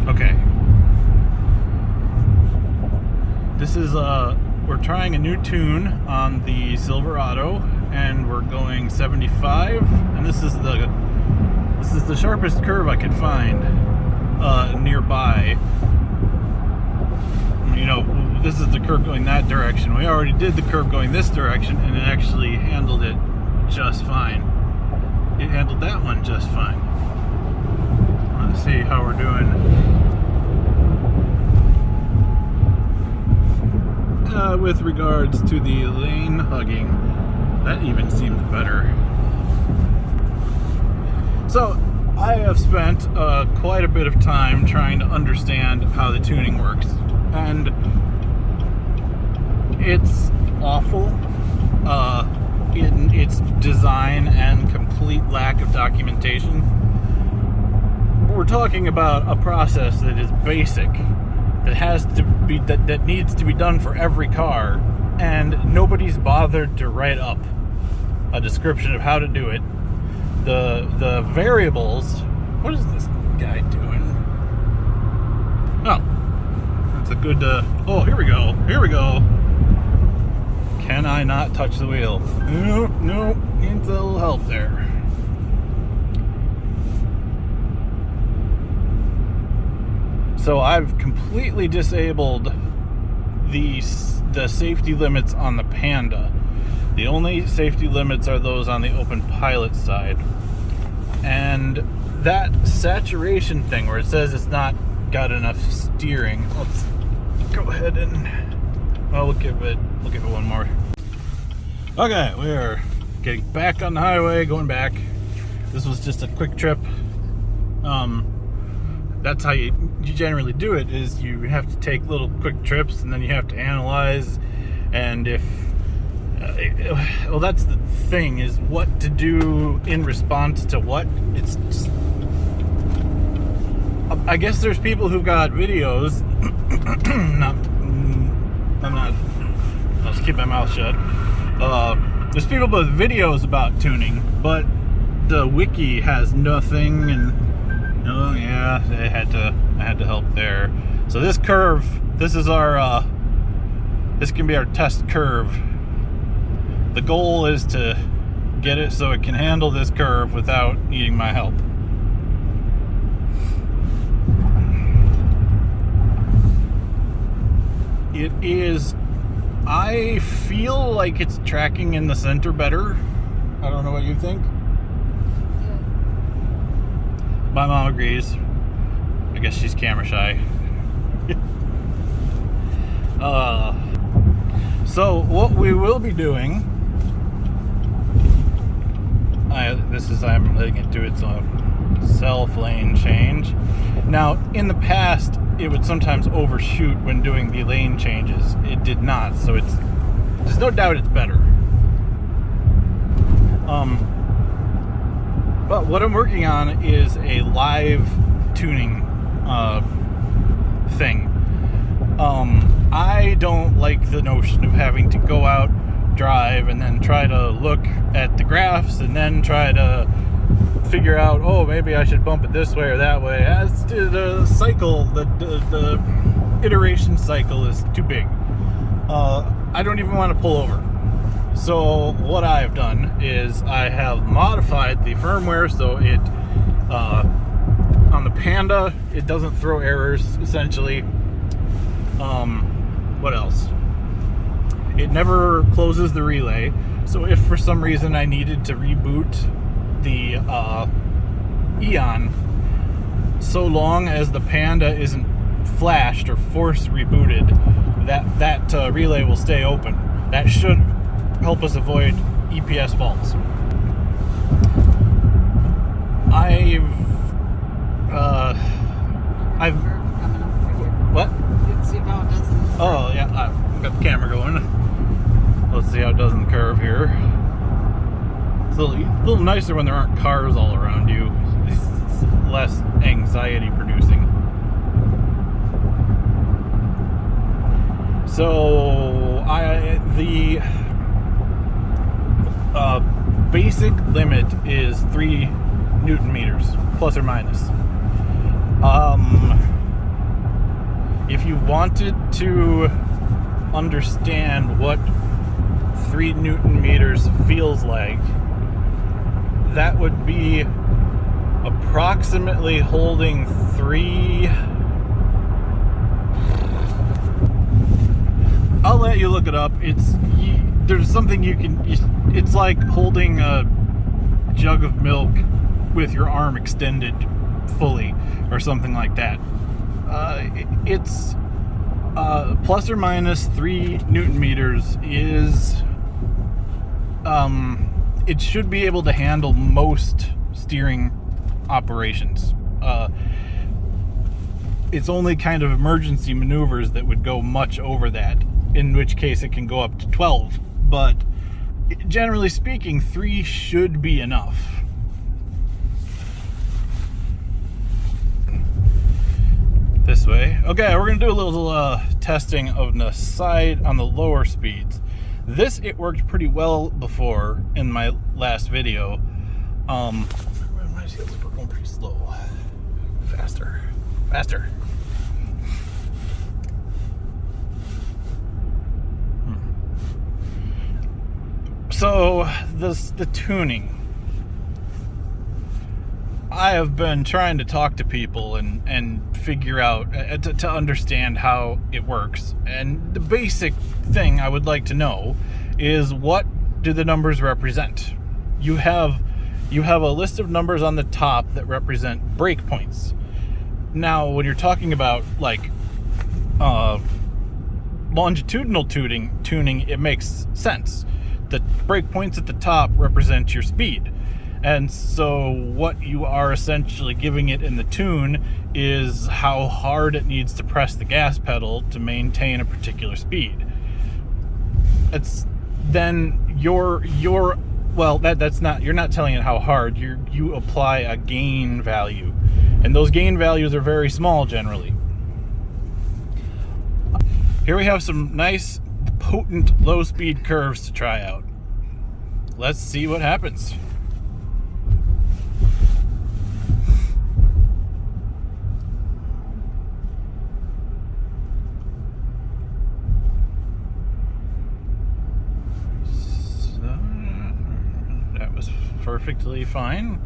Okay. This is we're trying a new tune on the Silverado, and we're going 75. And this is the sharpest curve I could find nearby. You know, this is the curve going that direction. We already did the curve going this direction, and it actually handled it just fine. It handled that one just fine. Let's see how we're doing. With regards to the lane hugging, that even seems better. So, I have spent quite a bit of time trying to understand how the tuning works, and it's awful in its design and complete lack of documentation. We're talking about a process that is basic, that has to be that needs to be done for every car, and nobody's bothered to write up a description of how to do it. The variables. What is this guy doing? Oh, that's a good. Oh, here we go. Here we go. Can I not touch the wheel? No, needs a little help there. So I've completely disabled the safety limits on the Panda. The only safety limits are those on the openpilot side. And that saturation thing where it says it's not got enough steering. Let's go ahead and we'll give it one more. Okay, we're getting back on the highway, going back. This was just a quick trip. That's how you generally do it, is you have to take little quick trips, and then you have to analyze, and if well, that's the thing, is what to do in response to what. It's just, I guess there's people who've got videos. I'll just keep my mouth shut. There's people with videos about tuning, but the wiki has nothing, and oh yeah, I had to help there. So this curve, this is our this can be our test curve. The goal is to get it so it can handle this curve without needing my help. It is, I feel like it's tracking in the center better. I don't know what you think. My mom agrees. I guess she's camera shy. So what we will be doing, I'm letting it do its self-lane change. Now, in the past, it would sometimes overshoot when doing the lane changes. It did not, so there's no doubt it's better. But what I'm working on is a live tuning thing. I don't like the notion of having to go out, drive, and then try to look at the graphs, and then try to figure out, oh, maybe I should bump it this way or that way. As to the cycle, the iteration cycle is too big. I don't even want to pull over. So what I've done is I have modified the firmware so it on the Panda it doesn't throw errors, essentially. What else? It never closes the relay, so if for some reason I needed to reboot the Eon, so long as the Panda isn't flashed or force rebooted, that relay will stay open. That should help us avoid EPS faults. What? See how it does in the curve. Oh yeah, I've got the camera going. Let's see how it does in the curve here. It's a little nicer when there aren't cars all around you. It's less anxiety producing. So the basic limit is 3 Newton meters, plus or minus. if you wanted to understand what 3 Newton meters feels like, that would be approximately holding 3. I'll let you look it up. There's something you can. It's like holding a jug of milk with your arm extended fully, or something like that. It's plus or minus 3 Newton meters is. It should be able to handle most steering operations. It's only kind of emergency maneuvers that would go much over that, in which case it can go up to 12. But generally speaking, 3 should be enough. This way. Okay, we're gonna do a little testing of the side on the lower speeds. It worked pretty well before in my last video. My seals are going pretty slow. Faster. So the tuning. I have been trying to talk to people and figure out to understand how it works. And the basic thing I would like to know is, what do the numbers represent? You have a list of numbers on the top that represent breakpoints. Now, when you're talking about like longitudinal tuning, it makes sense. The breakpoints at the top represent your speed. And so what you are essentially giving it in the tune is how hard it needs to press the gas pedal to maintain a particular speed. It's then that's not, you're not telling it how hard. You apply a gain value, and those gain values are very small generally. Here we have some nice potent low speed curves to try out. Let's see what happens. Perfectly fine.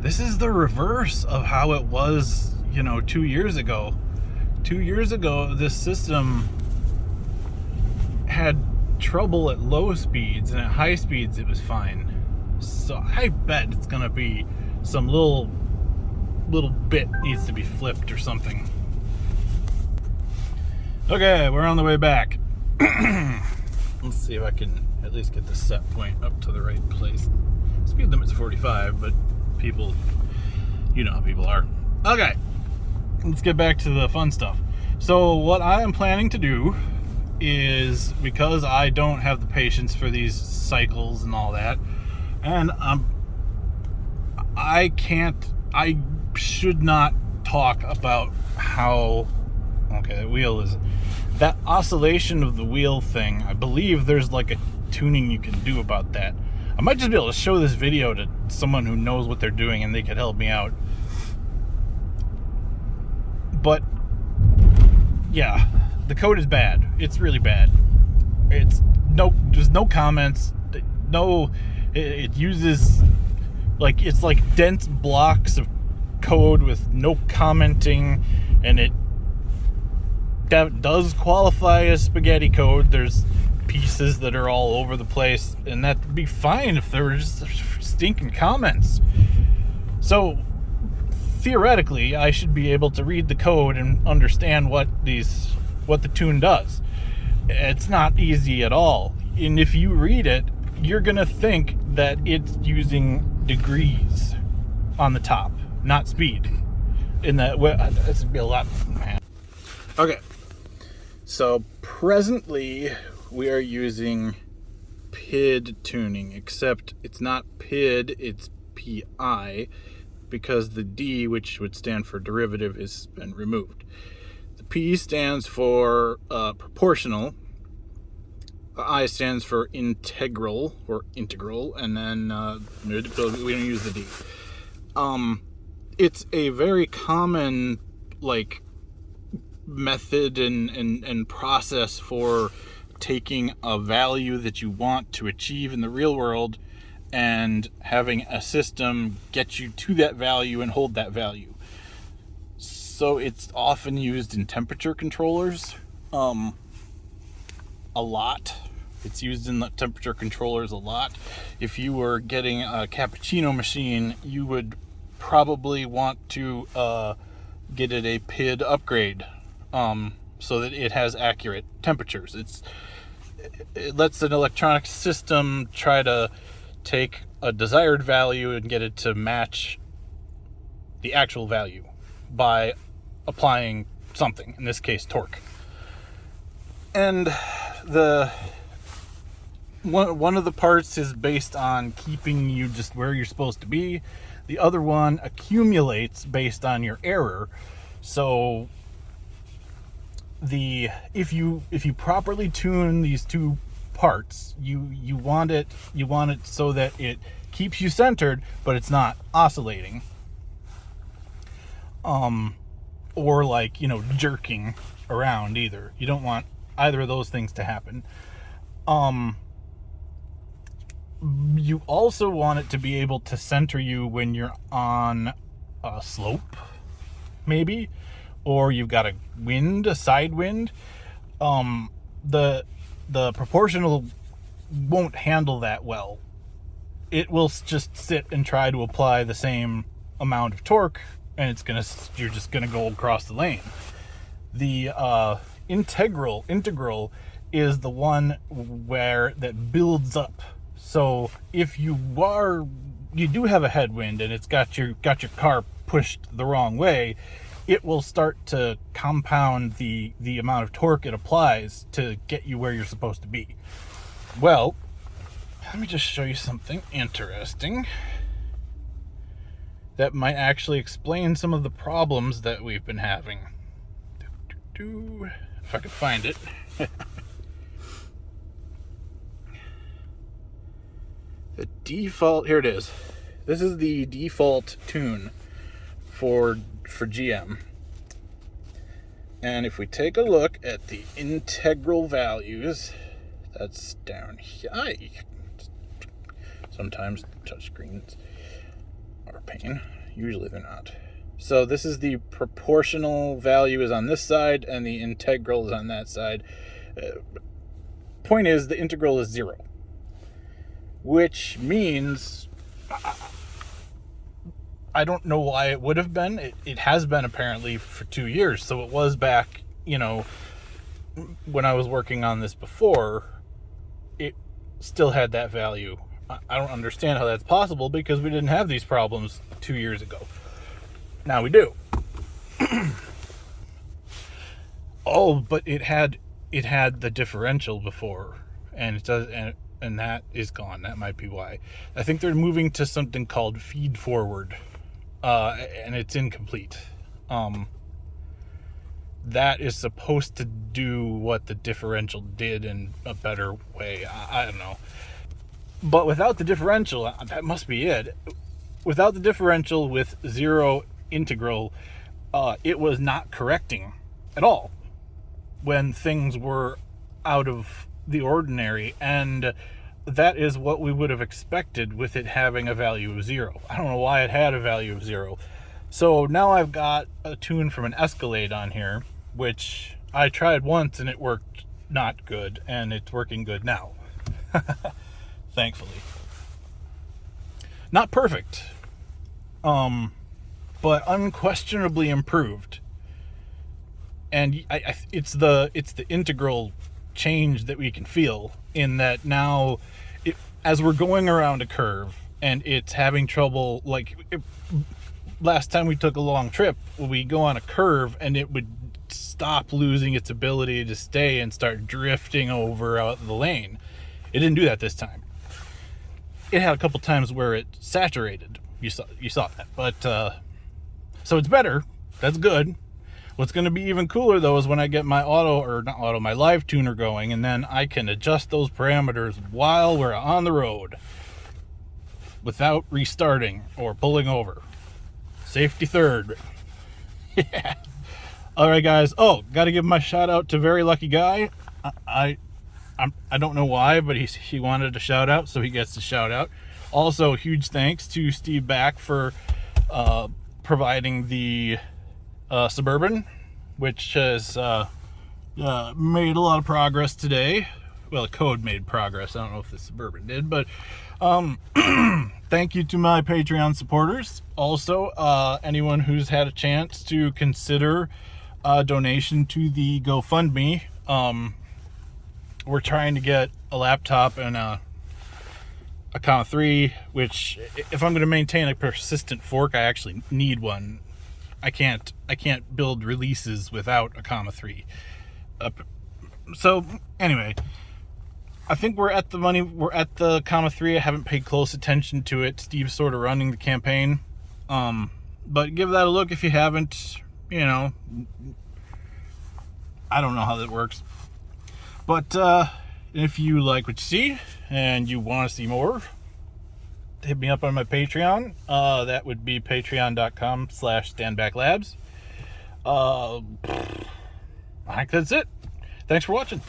This is the reverse of how it was, 2 years ago. 2 years ago, this system had trouble at low speeds, and at high speeds it was fine. So I bet it's gonna be some little bit needs to be flipped or something. Okay, we're on the way back. Let's see if I can at least get the set point up to the right place. Speed limit's 45, but people, you know how people are. Okay, let's get back to the fun stuff. So what I am planning to do is, because I don't have the patience for these cycles and all that, and I should not talk about how, okay, the wheel is, that oscillation of the wheel thing, I believe there's like a tuning you can do about that. I might just be able to show this video to someone who knows what they're doing and they could help me out. But yeah, the code is bad. It's really bad. There's no comments. It uses it's like dense blocks of code with no commenting, and that does qualify as spaghetti code. There's pieces that are all over the place, and that'd be fine if there were just stinking comments. So theoretically, I should be able to read the code and understand what the tune does. It's not easy at all. And if you read it, you're gonna think that it's using degrees on the top, not speed. In that way, that's gonna be a lot, man. Okay. So presently we are using PID tuning, except it's not PID, it's PI, because the D, which would stand for derivative, has been removed. The P stands for proportional, the I stands for integral, and then we don't use the D. it's a very common, like, method and process for taking a value that you want to achieve in the real world and having a system get you to that value and hold that value. So it's often used in temperature controllers, a lot. It's used in the temperature controllers a lot. If you were getting a cappuccino machine, you would probably want to get it a PID upgrade, so that it has accurate temperatures. It lets an electronic system try to take a desired value and get it to match the actual value by applying something, in this case torque. And one of the parts is based on keeping you just where you're supposed to be. The other one accumulates based on your error. So if you properly tune these two parts, you want it so that it keeps you centered, but it's not oscillating, or like, jerking around either. You don't want either of those things to happen. You also want it to be able to center you when you're on a slope, maybe, or you've got a side wind. The proportional won't handle that well. It will just sit and try to apply the same amount of torque, and you're just gonna go across the lane. The integral is the one that builds up. So if you do have a headwind and it's got your car pushed the wrong way, it will start to compound the amount of torque it applies to get you where you're supposed to be. Well, let me just show you something interesting that might actually explain some of the problems that we've been having. If I could find it. The default, here it is. This is the default tune for GM. And if we take a look at the integral values, that's down here. Sometimes touchscreens are a pain. Usually they're not. So this is the proportional value is on this side and the integral is on that side. Point is, the integral is 0. Which means, I don't know why it would have been. It has been apparently for 2 years. So it was back, when I was working on this before, it still had that value. I don't understand how that's possible because we didn't have these problems 2 years ago. Now we do. Oh, but it had the differential before, and it does, and that is gone. That might be why. I think they're moving to something called feed forward, and it's incomplete. That is supposed to do what the differential did in a better way. I don't know. But without the differential, that must be it. Without the differential with 0 integral, it was not correcting at all when things were out of the ordinary, and that is what we would have expected with it having a value of 0. I don't know why it had a value of 0. So now I've got a tune from an Escalade on here, which I tried once and it worked not good, and it's working good now. Thankfully. Not perfect, but unquestionably improved. And it's the integral change that we can feel in that now, as we're going around a curve and it's having trouble, last time we took a long trip, we go on a curve and it would stop losing its ability to stay and start drifting over out the lane. It didn't do that this time. It had a couple times where it saturated. You saw that, but so it's better. That's good. What's going to be even cooler though is when I get my my live tuner going, and then I can adjust those parameters while we're on the road without restarting or pulling over. Safety third. Yeah. All right, guys. Oh, got to give my shout out to Very Lucky Guy. I don't know why, but he wanted a shout out, so he gets the shout out. Also, huge thanks to Steve Back for providing the Suburban, which has made a lot of progress today. Well, the code made progress. I don't know if the Suburban did, but thank you to my Patreon supporters. Also, anyone who's had a chance to consider a donation to the GoFundMe. We're trying to get a laptop and a comma 3, which if I'm going to maintain a persistent fork, I actually need one. I can't build releases without a comma 3. So anyway, I think we're at the money. We're at the comma 3. I haven't paid close attention to it. Steve's sort of running the campaign. But give that a look if you haven't. You know, I don't know how that works. But if you like what you see and you want to see more, hit me up on my Patreon. That would be patreon.com/standbacklabs. I think that's it. Thanks for watching.